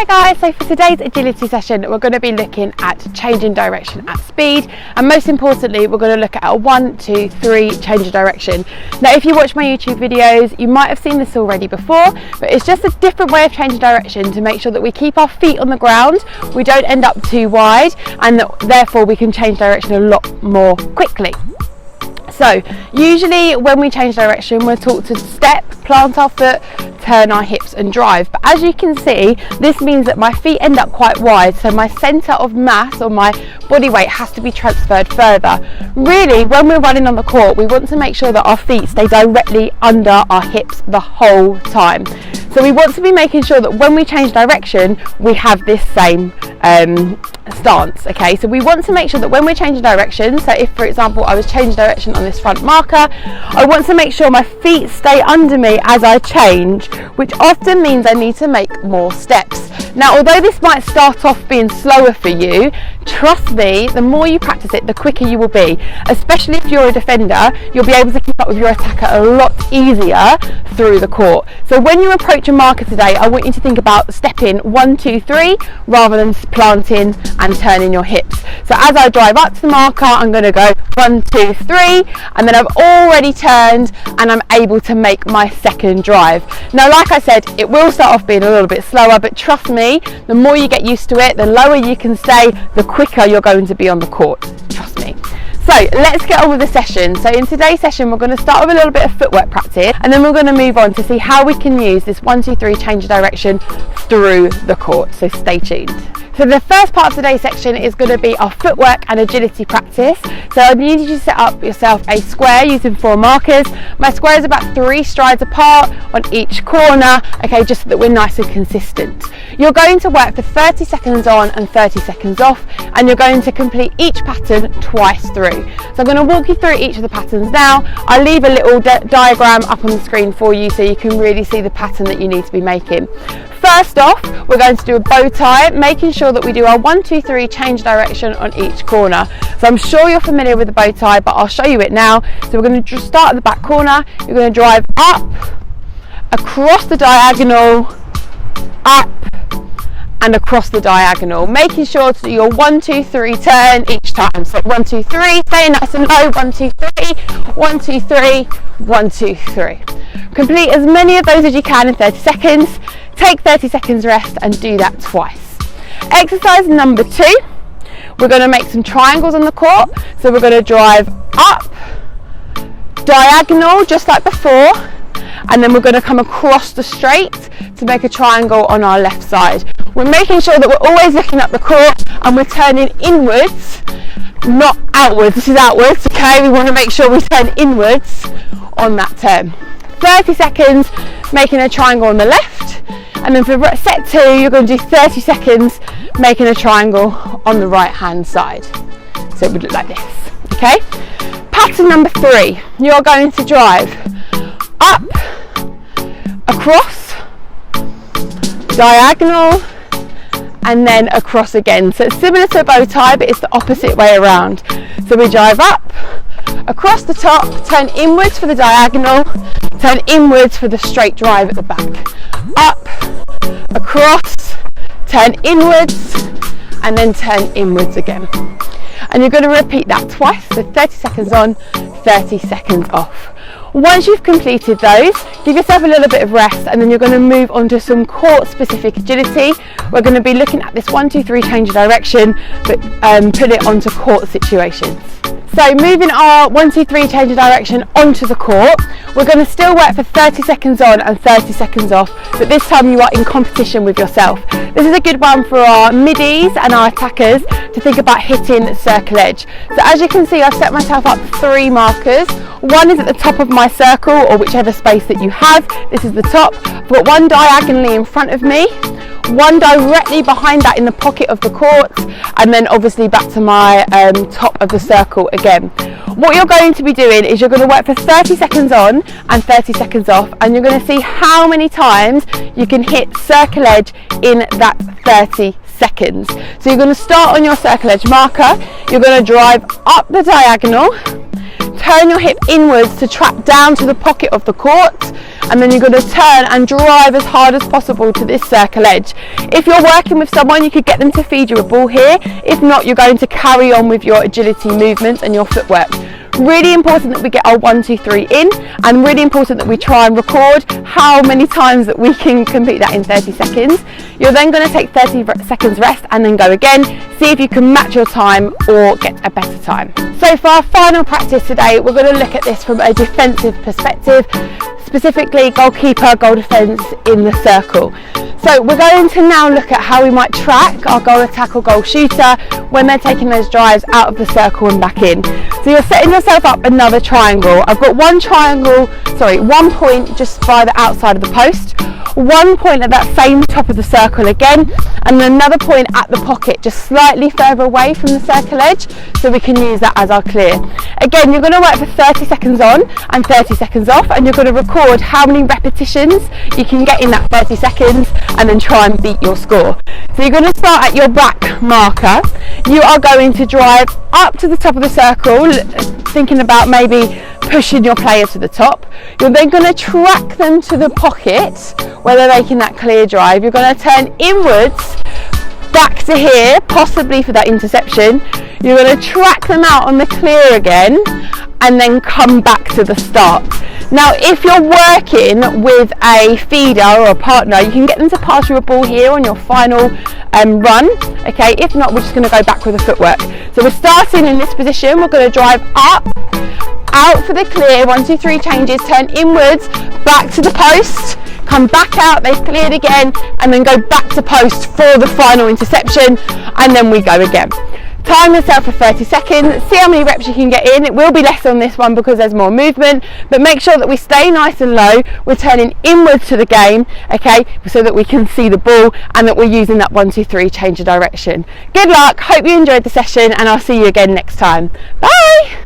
Hi guys, so for today's agility session we're going to be looking at changing direction at speed, and most importantly we're going to look at a 1, 2, 3 change of direction. Now if you watch my YouTube videos you might have seen this already before, but it's just a different way of changing direction to make sure that we keep our feet on the ground, we don't end up too wide, and that therefore we can change direction a lot more quickly. So usually when we change direction we're taught to step, plant our foot, turn our hips and drive, but as you can see this means that my feet end up quite wide, so my centre of mass or my body weight has to be transferred further. Really, when we're running on the court we want to make sure that our feet stay directly under our hips the whole time. So we want to be making sure that when we change direction we have this same stance. Okay, so we want to make sure that when we're changing direction, so if for example I was changing direction on this front marker, I want to make sure my feet stay under me as I change, which often means I need to make more steps. Now although this might start off being slower for you, trust me, the more you practice it the quicker you will be, especially if you're a defender. You'll be able to keep up with your attacker a lot easier through the court. So when you approach a marker today, I want you to think about stepping 1, 2, 3 rather than planting and turning your hips. So as I drive up to the marker I'm going to go 1, 2, 3, and then I've already turned and I'm able to make my second drive. Now like I said, it will start off being a little bit slower, but trust me, the more you get used to it, the lower you can stay, the quicker you're going to be on the court, trust me. So let's get on with the session. So in today's session we're going to start with a little bit of footwork practice, and then we're going to move on to see how we can use this 1, 2, 3 change of direction through the court, so stay tuned. So the first part of today's section is going to be our footwork and agility practice. So I need you to set up yourself a square using 4 markers. My square is about 3 strides apart on each corner, okay, just so that we're nice and consistent. You're going to work for 30 seconds on and 30 seconds off, and you're going to complete each pattern twice through. So I'm going to walk you through each of the patterns now. I'll leave a little diagram up on the screen for you so you can really see the pattern that you need to be making. First off, we're going to do a bow tie, making sure that we do our 1, 2, 3 change direction on each corner. So I'm sure you're familiar with the bow tie, but I'll show you it now. So we're going to start at the back corner, you're going to drive up, across the diagonal, up, and across the diagonal, making sure to do your 1, 2, 3 turn each time. So 1, 2, 3, stay nice and low, 1, 2, 3, 1, 2, 3, 1, 2, 3. Complete as many of those as you can in 30 seconds. Take 30 seconds rest and do that twice. Exercise number 2, we're going to make some triangles on the court. So we're going to drive up, diagonal just like before, and then we're going to come across the straight to make a triangle on our left side. We're making sure that we're always looking up the court and we're turning inwards, not outwards. This is outwards, okay? We want to make sure we turn inwards on that turn. 30 seconds making a triangle on the left, and then for set 2 you're going to do 30 seconds making a triangle on the right hand side. So it would look like this, okay? Pattern number 3, you're going to drive up, across, diagonal, and then across again. So it's similar to a bow tie, but it's the opposite way around. So we drive up, across the top, turn inwards for the diagonal, turn inwards for the straight drive at the back. Up, across, turn inwards, and then turn inwards again. And you're going to repeat that twice, so 30 seconds on, 30 seconds off. Once you've completed those, give yourself a little bit of rest, and then you're going to move on to some court specific agility. We're going to be looking at this 1, 2, 3 change of direction, but put it onto court situations. So moving our 1, 2, 3 change of direction onto the court, we're going to still work for 30 seconds on and 30 seconds off, but this time you are in competition with yourself. This is a good one for our middies and our attackers to think about hitting circle edge. So as you can see, I've set myself up 3 markers. One is at the top of my circle, or whichever space that you have. This is the top. I've got one diagonally in front of me, one directly behind that in the pocket of the court, and then obviously back to my top of the circle again. What you're going to be doing is you're going to work for 30 seconds on and 30 seconds off, and you're going to see how many times you can hit circle edge in that 30 seconds. So you're going to start on your circle edge marker, you're going to drive up the diagonal, turn your hip inwards to trap down to the pocket of the court, and then you're going to turn and drive as hard as possible to this circle edge. If you're working with someone, you could get them to feed you a ball here. If not, you're going to carry on with your agility movements and your footwork. Really important that we get our 1, 2, 3 in, and really important that we try and record how many times that we can complete that in 30 seconds. You're then going to take 30 seconds rest and then go again. See if you can match your time or get a better time. So for our final practice today, we're going to look at this from a defensive perspective, specifically goalkeeper, goal defence in the circle. So we're going to now look at how we might track our goal attack or goal shooter when they're taking those drives out of the circle and back in. So you're setting yourself up another triangle. I've got one point just by the outside of the post, 1 point at that same top of the circle again, and another point at the pocket just slightly further away from the circle edge, so we can use that as our clear. Again, you're going to work for 30 seconds on and 30 seconds off, and you're going to record how many repetitions you can get in that 30 seconds and then try and beat your score. So you're going to start at your back marker. You are going to drive up to the top of the circle, thinking about maybe pushing your player to the top. You're then going to track them to the pocket where they're making that clear drive. You're going to turn inwards back to here, possibly for that interception. You're going to track them out on the clear again and then come back to the start. Now if you're working with a feeder or a partner, you can get them to pass you a ball here on your final run. Okay, if not, we're just going to go back with the footwork. So we're starting in this position. We're going to drive up, out for the clear, 1, 2, 3 changes, turn inwards, back to the post, come back out, they've cleared again, and then go back to post for the final interception, and then we go again. Time yourself for 30 seconds, see how many reps you can get in. It will be less on this one because there's more movement, but make sure that we stay nice and low. We're turning inwards to the game, okay, so that we can see the ball and that we're using that 1, 2, 3 change of direction. Good luck, hope you enjoyed the session, and I'll see you again next time. Bye!